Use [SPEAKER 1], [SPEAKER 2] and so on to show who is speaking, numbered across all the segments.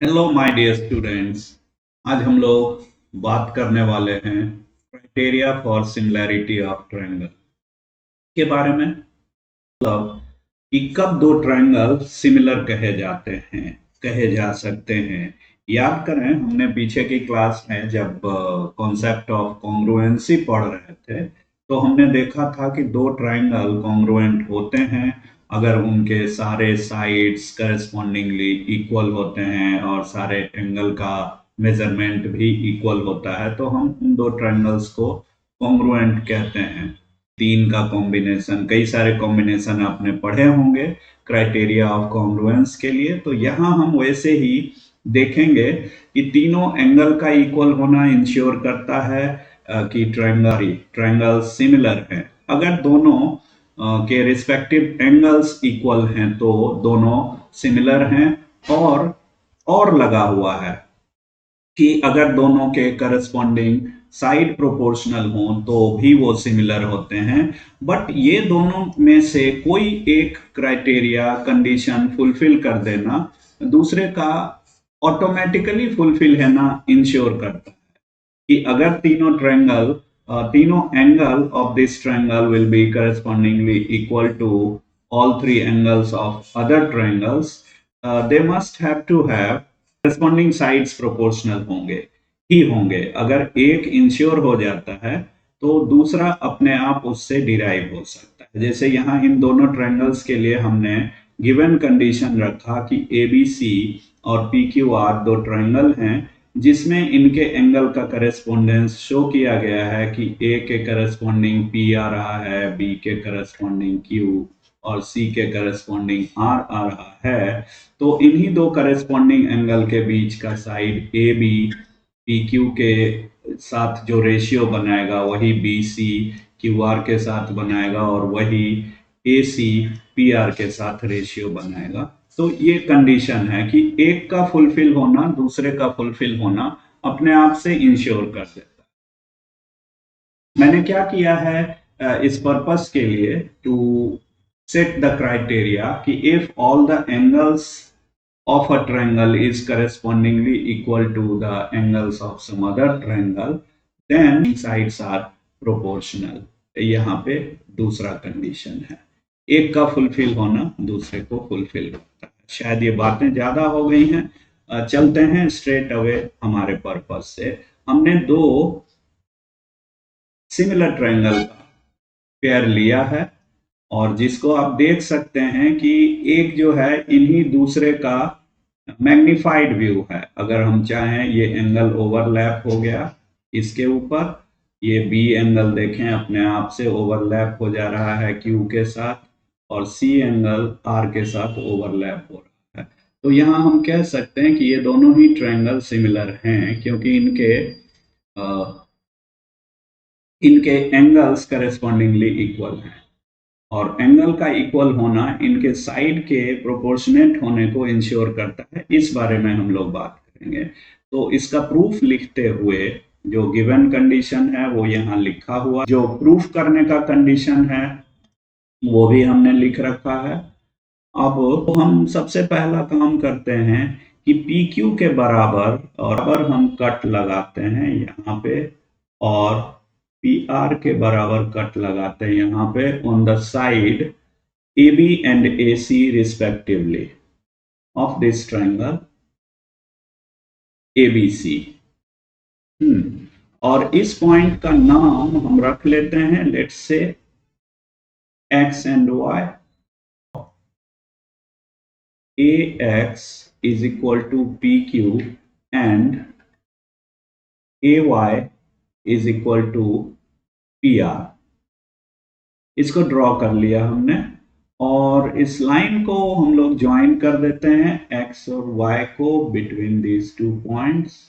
[SPEAKER 1] Hello my dear students. आज हम लोग बात करने वाले हैं criteria for similarity of triangle के बारे में। मतलब कि कब दो ट्रायंगल सिमिलर कहे जाते हैं, कहे जा सकते हैं। याद करें, हमने पीछे की क्लास में जब कॉन्सेप्ट ऑफ कॉन्ग्रुएंसी पढ़ रहे थे तो हमने देखा था कि दो ट्रायंगल कॉन्ग्रुएंट होते हैं अगर उनके सारे साइड्स करस्पॉन्डिंगली इक्वल होते हैं और सारे एंगल का मेजरमेंट भी इक्वल होता है तो हम उन दो ट्रायंगल्स को कॉन्ग्रुएंट कहते हैं। तीन का कॉम्बिनेशन, कई सारे कॉम्बिनेशन आपने पढ़े होंगे क्राइटेरिया ऑफ कॉन्ग्रुएंस के लिए। तो यहाँ हम वैसे ही देखेंगे कि तीनों एंगल का इक्वल होना इंश्योर करता है कि ट्रायंगल सिमिलर है। अगर दोनों के रिस्पेक्टिव एंगल्स इक्वल हैं तो दोनों सिमिलर हैं। और लगा हुआ है कि अगर दोनों के करस्पॉन्डिंग साइड प्रोपोर्शनल हो तो भी वो सिमिलर होते हैं। बट ये दोनों में से कोई एक क्राइटेरिया कंडीशन फुलफिल कर देना दूसरे का ऑटोमेटिकली फुलफिल है ना इंश्योर करता है कि अगर तीनों angle of this triangle will be correspondingly equal to all three angles of other triangles, they must have to have corresponding sides proportional होंगे ही होंगे। अगर एक इंश्योर हो जाता है तो दूसरा अपने आप उससे डिराइव हो सकता है। जैसे यहाँ इन दोनों ट्रायंगल्स के लिए हमने गिवन कंडीशन रखा कि ए बी सी और पी क्यू आर दो ट्रायंगल हैं जिसमें इनके एंगल का करेस्पॉन्डेंस शो किया गया है कि ए के करस्पॉन्डिंग पी आ रहा है, बी के करस्पॉन्डिंग क्यू और सी के करस्पॉन्डिंग आर आ रहा है। तो इन्हीं दो करस्पॉन्डिंग एंगल के बीच का side A B P Q के साथ जो रेशियो बनाएगा वही बी सी क्यू आर के साथ बनाएगा और वही ए सी पी आर के साथ रेशियो बनाएगा। तो ये कंडीशन है कि एक का फुलफिल होना दूसरे का फुलफिल होना अपने आप से इंश्योर कर देता है। मैंने क्या किया है इस पर्पस के लिए, टू सेट द क्राइटेरिया कि if all the angles of a triangle is correspondingly equal to the angles of some other triangle, then sides are proportional। यहाँ पे दूसरा कंडीशन है, एक का फुलफिल होना दूसरे को फुलफिल करता है। शायद ये बातें ज्यादा हो गई हैं, चलते हैं स्ट्रेट अवे हमारे पर्पस से। हमने दो सिमिलर ट्रायंगल का पेयर लिया है और जिसको आप देख सकते हैं कि एक जो है इन्हीं दूसरे का मैग्निफाइड व्यू है। अगर हम चाहें ये एंगल ओवरलैप हो गया इसके ऊपर, ये बी एंगल देखें अपने आप से ओवरलैप हो जा रहा है क्यू के साथ और सी एंगल आर के साथ ओवरलैप हो रहा है। तो यहाँ हम कह सकते हैं कि ये दोनों ही ट्रायंगल सिमिलर हैं क्योंकि इनके एंगल्स करेस्पॉन्डिंगली इक्वल हैं और एंगल का इक्वल होना इनके साइड के प्रोपोर्शनेट होने को इंश्योर करता है। इस बारे में हम लोग बात करेंगे। तो इसका प्रूफ लिखते हुए जो गिवन कंडीशन है वो यहाँ लिखा हुआ, जो प्रूफ करने का कंडीशन है वो भी हमने लिख रखा है। अब हम सबसे पहला काम करते हैं कि पी क्यू के बराबर और हम कट लगाते हैं यहाँ पे और पी आर के बराबर कट लगाते हैं यहाँ पे on the side A B and A C respectively of this triangle A B C. और इस पॉइंट का नाम हम रख लेते हैं, let's say x and y. ax is equal to pq and ay is equal to pr। इसको draw कर लिया हमने और इस लाइन को हम लोग ज्वाइन कर देते हैं x और y को बिटवीन दीज टू पॉइंट्स।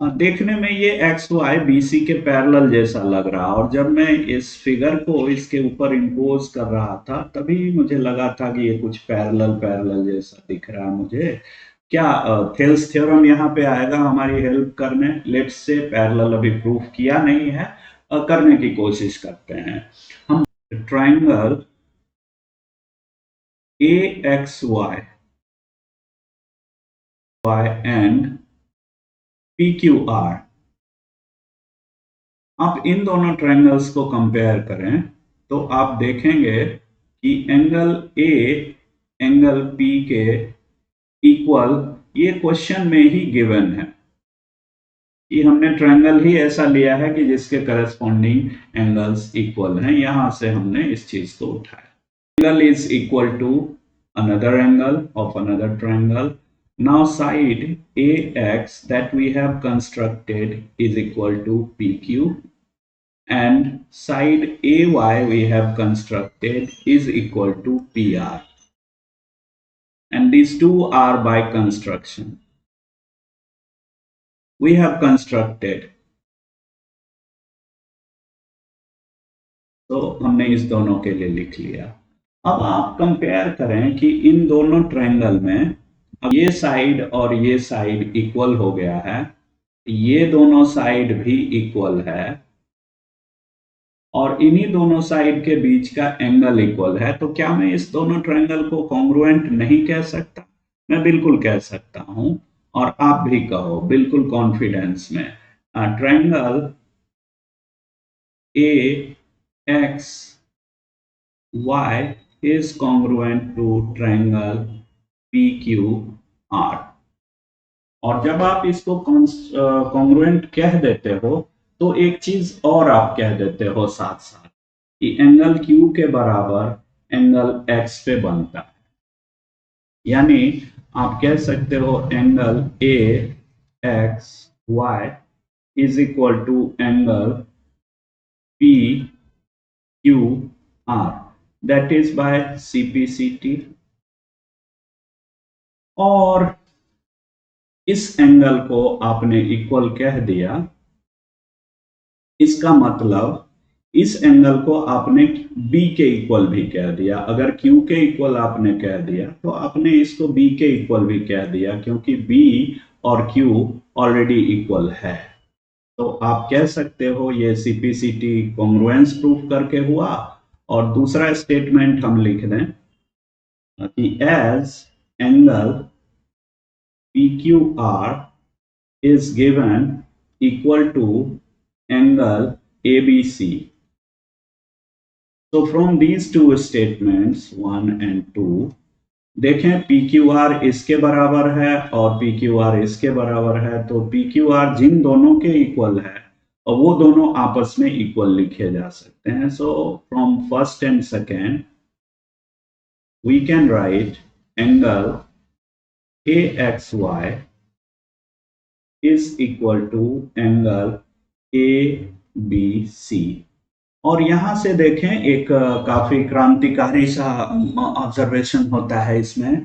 [SPEAKER 1] देखने में ये एक्स वाई बी सी के पैरेलल जैसा लग रहा, और जब मैं इस फिगर को इसके ऊपर इम्पोज कर रहा था तभी मुझे लगा था कि ये कुछ पैरेलल पैरेलल जैसा दिख रहा है मुझे। क्या थेल्स थ्योरम यहाँ पे आएगा हमारी हेल्प करने। लेट्स से पैरेलल अभी प्रूफ किया नहीं है, करने की कोशिश करते हैं। हम triangle A x y y and PQR। आप इन दोनों ट्रायंगल्स को कंपेयर करें तो आप देखेंगे कि एंगल ए एंगल पी के इक्वल ये क्वेश्चन में ही गिवन है कि हमने ट्रायंगल ही ऐसा लिया है कि जिसके करस्पॉन्डिंग एंगल्स इक्वल हैं, यहां से हमने इस चीज को उठाया। Angle is equal to another angle of another triangle. Now side AX that we have constructed is equal to PQ and side AY we have constructed is equal to PR. And these two are by construction. We have constructed. तो हमने इस दोनों के लिए लिख लिया। अब आप कंपेयर करें कि इन दोनों ट्रायंगल में अब ये साइड और ये साइड इक्वल हो गया है, ये दोनों साइड भी इक्वल है और इन्हीं दोनों साइड के बीच का एंगल इक्वल है, तो क्या मैं इस दोनों ट्रायंगल को कॉन्ग्रुएंट नहीं कह सकता? मैं बिल्कुल कह सकता हूं और आप भी कहो बिल्कुल कॉन्फिडेंस में। Triangle A x y is congruent to triangle PQR। और जब आप इसको कॉन्ग्रुएंट कह देते हो तो एक चीज और आप कह देते हो साथ साथ कि एंगल Q के बराबर एंगल X पे बनता है, यानी आप कह सकते हो angle AXY is equal to angle PQR, that is by CPCT। और इस एंगल को आपने इक्वल कह दिया, इसका मतलब इस एंगल को आपने B के इक्वल भी कह दिया। अगर Q के इक्वल आपने कह दिया तो आपने इसको B के इक्वल भी कह दिया, क्योंकि B और Q ऑलरेडी इक्वल है। तो आप कह सकते हो ये CPCT कॉन्ग्रुएंस प्रूफ करके हुआ। और दूसरा स्टेटमेंट हम लिख दें कि as angle PQR is given equal to angle ABC। So from these two statements 1 and 2, देखें PQR इसके बराबर है और PQR इसके बराबर है, तो PQR जिन दोनों के इक्वल है और वो दोनों आपस में इक्वल लिखे जा सकते हैं। So from first and second we can write angle AXY is equal to angle ABC। और यहां से देखें एक काफी क्रांतिकारी सा ऑब्जर्वेशन होता है इसमें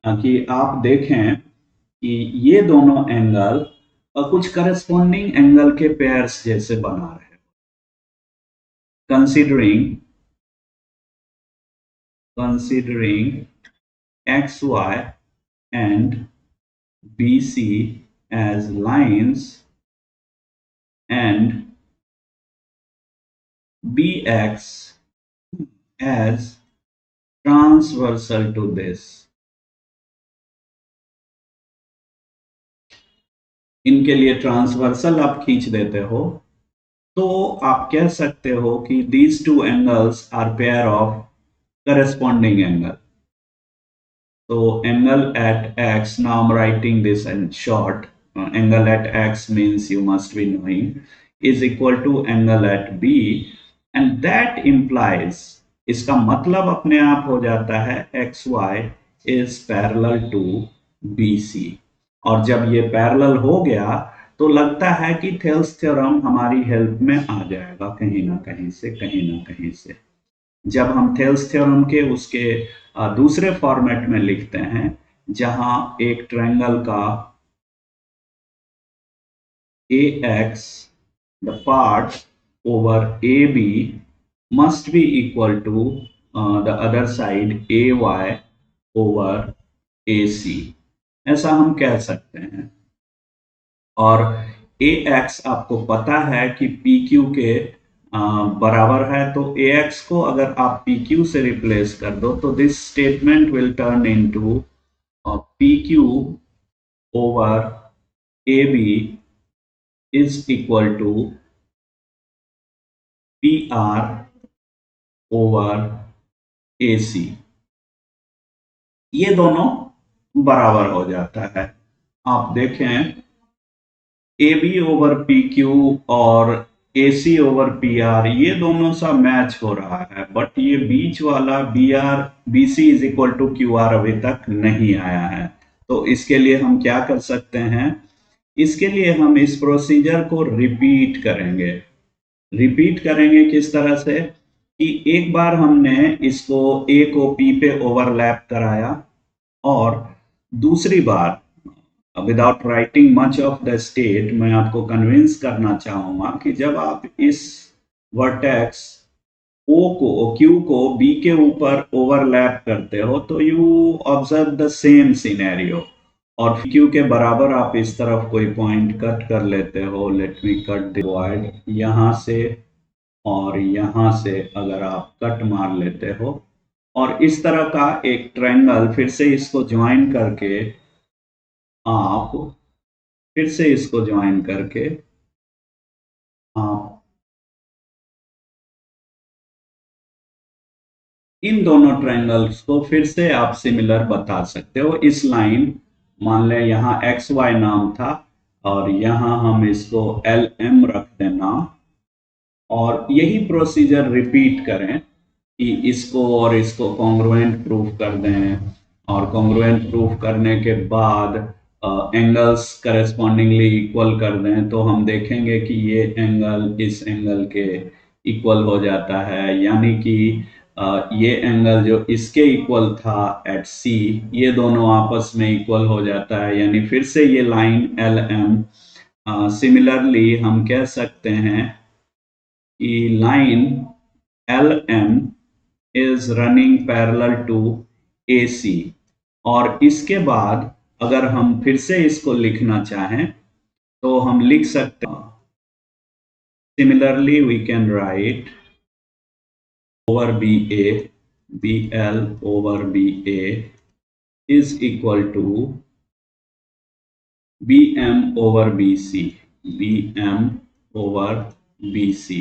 [SPEAKER 1] कि आप देखें कि ये दोनों एंगल कुछ करस्पॉन्डिंग एंगल के पेयर्स जैसे बना रहे हैं। considering XY and BC as lines and BX as transversal to this। इनके लिए ट्रांसवर्सल आप खींच देते हो तो आप कह सकते हो कि these two angles are pair of corresponding angle। So angle at X, now I'm writing this in short, angle at X means you must be knowing is equal to angle at B, and that implies, इसका मतलब अपने आप हो जाता है XY is parallel to BC। और जब ये पैरेलल हो गया तो लगता है कि थेल्स थ्योरम हमारी हेल्प में आ जाएगा कहीं ना कहीं से, कहीं ना कहीं से। जब हम थेल्स थ्योरम के उसके दूसरे फॉर्मेट में लिखते हैं जहां एक ट्रायंगल का AX the part over AB must be equal to the other side AY over AC, ऐसा हम कह सकते हैं। और AX आपको पता है कि PQ के बराबर है, तो AX को अगर आप PQ से रिप्लेस कर दो तो this statement will turn into PQ over AB is equal to PR over AC। ये दोनों बराबर हो जाता है। आप देखें AB ओवर PQ और AC ओवर PR ये दोनों सा मैच हो रहा है, बट ये बीच वाला BC is equal to QR अभी तक नहीं आया है। तो इसके लिए हम क्या कर सकते हैं, इसके लिए हम इस प्रोसीजर को रिपीट करेंगे। रिपीट करेंगे किस तरह से कि एक बार हमने इसको A को P पे ओवरलैप कराया, और दूसरी बार without writing much of the state मैं आपको कन्विंस करना चाहूंगा कि जब आप इस वर्टेक्स Q को B के ऊपर ओवरलैप करते हो तो you observe the same scenario, और Q के बराबर आप इस तरफ कोई पॉइंट कट कर लेते हो। Let me cut the point यहां से, और यहां से अगर आप कट मार लेते हो और इस तरह का एक ट्रायंगल फिर से इसको ज्वाइन करके आप आप इन दोनों ट्रायंगल्स को फिर से आप सिमिलर बता सकते हो। इस लाइन मान लें यहाँ एक्स वाई नाम था, और यहाँ हम इसको LM रख देना, और यही प्रोसीजर रिपीट करें कि इसको और इसको कॉन्ग्रुएंट प्रूफ कर दें, और कॉन्ग्रुएंट प्रूफ करने के बाद एंगल्स करेस्पॉन्डिंगली इक्वल कर दें, तो हम देखेंगे कि ये एंगल इस एंगल के इक्वल हो जाता है। यानी कि ये एंगल जो इसके इक्वल था एट C, ये दोनों आपस में इक्वल हो जाता है। यानी फिर से ये लाइन LM, सिमिलरली हम कह सकते हैं कि line LM is running parallel to AC, और इसके बाद अगर हम फिर से इसको लिखना चाहें तो हम लिख सकते हैं, similarly we can write over BL over BA is equal to BM over BC,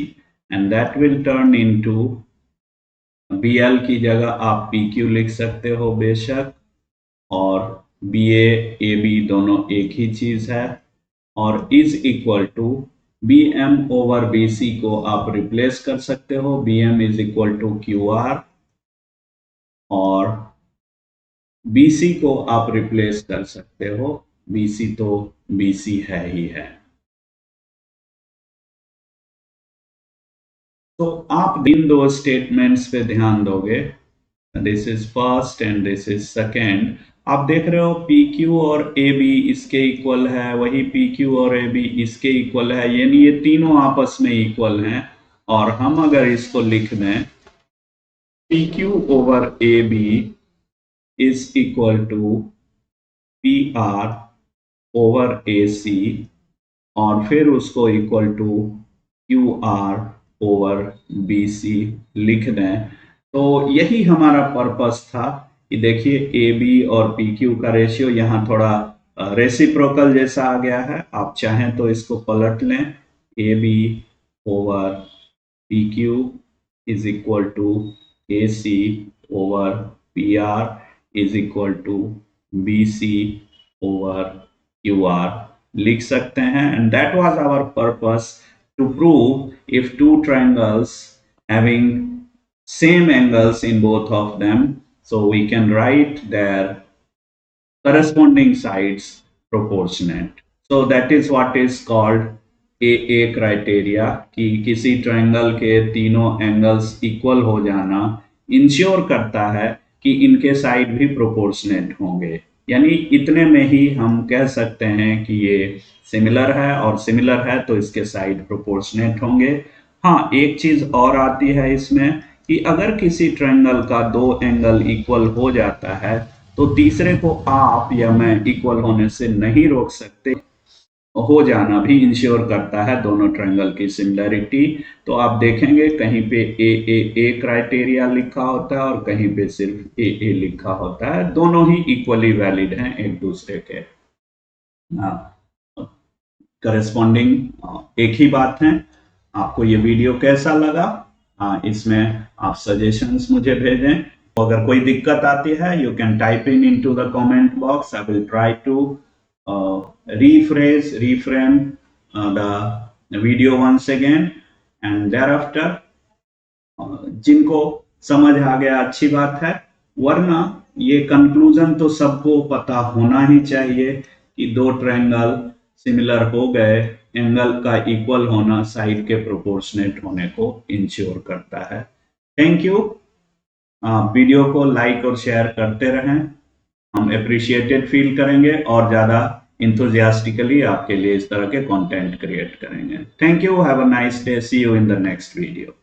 [SPEAKER 1] and that will turn into BL की जगह आप PQ लिख सकते हो बेशक, और BA AB दोनों एक ही चीज है, और is equal to BM over BC को आप रिप्लेस कर सकते हो। BM is equal to QR, और BC को आप रिप्लेस कर सकते हो, BC तो BC है ही है। तो आप इन दो स्टेटमेंट्स पे ध्यान दोगे, this is first and this is second. आप देख रहे हो PQ और AB इसके इक्वल है, वही PQ और AB इसके इक्वल है, यानी ये तीनों आपस में इक्वल हैं। और हम अगर इसको लिख दें PQ over AB is equal to PR over AC, और फिर उसको equal to QR over BC लिख दें, तो यही हमारा पर्पस था। कि देखिए AB और PQ का रेशियो यहाँ थोड़ा रेसिप्रोकल जैसा आ गया है। आप चाहें तो इसको पलट लें, AB over PQ is equal to AC over PR is equal to BC over QR लिख सकते हैं। And that was our purpose to prove if two triangles having same angles in both of them, so we can write their corresponding sides proportionate. So that is what is called AA criteria, कि किसी triangle के तीनों angles equal हो जाना ensure करता है कि इनके साइड भी प्रोपोर्शनेट होंगे। यानी इतने में ही हम कह सकते हैं कि ये सिमिलर है, और सिमिलर है तो इसके साइड प्रोपोर्शनेट होंगे। हाँ, एक चीज और आती है इसमें कि अगर किसी ट्रायंगल का दो एंगल इक्वल हो जाता है तो तीसरे को आप या मैं इक्वल होने से नहीं रोक सकते। हो जाना भी इंश्योर करता है दोनों ट्रायंगल की सिमिलरिटी। तो आप देखेंगे कहीं पे ए क्राइटेरिया लिखा होता है और कहीं पे सिर्फ ए लिखा होता है, दोनों ही इक्वली वैलिड हैं एक दूसरे के। करस्पॉन्डिंग एक ही बात है। आपको ये वीडियो कैसा लगा, इसमें आप सजेशंस मुझे भेजें। तो अगर कोई दिक्कत आती है, you can type in into the comment box. I will try to reframe the video once again, and thereafter जिनको समझ आ गया अच्छी बात है, वरना ये कंक्लूजन तो सबको पता होना ही चाहिए कि दो ट्रायंगल सिमिलर हो गए, एंगल का इक्वल होना साइड के प्रोपोर्शनेट होने को इंश्योर करता है। Thank you. वीडियो को लाइक और शेयर करते रहें, हम अप्रिशिएटेड फील करेंगे और ज़्यादा इंथुजियास्टिकली आपके लिए इस तरह के कंटेंट क्रिएट करेंगे। Thank you, have a nice day, see you in the next video.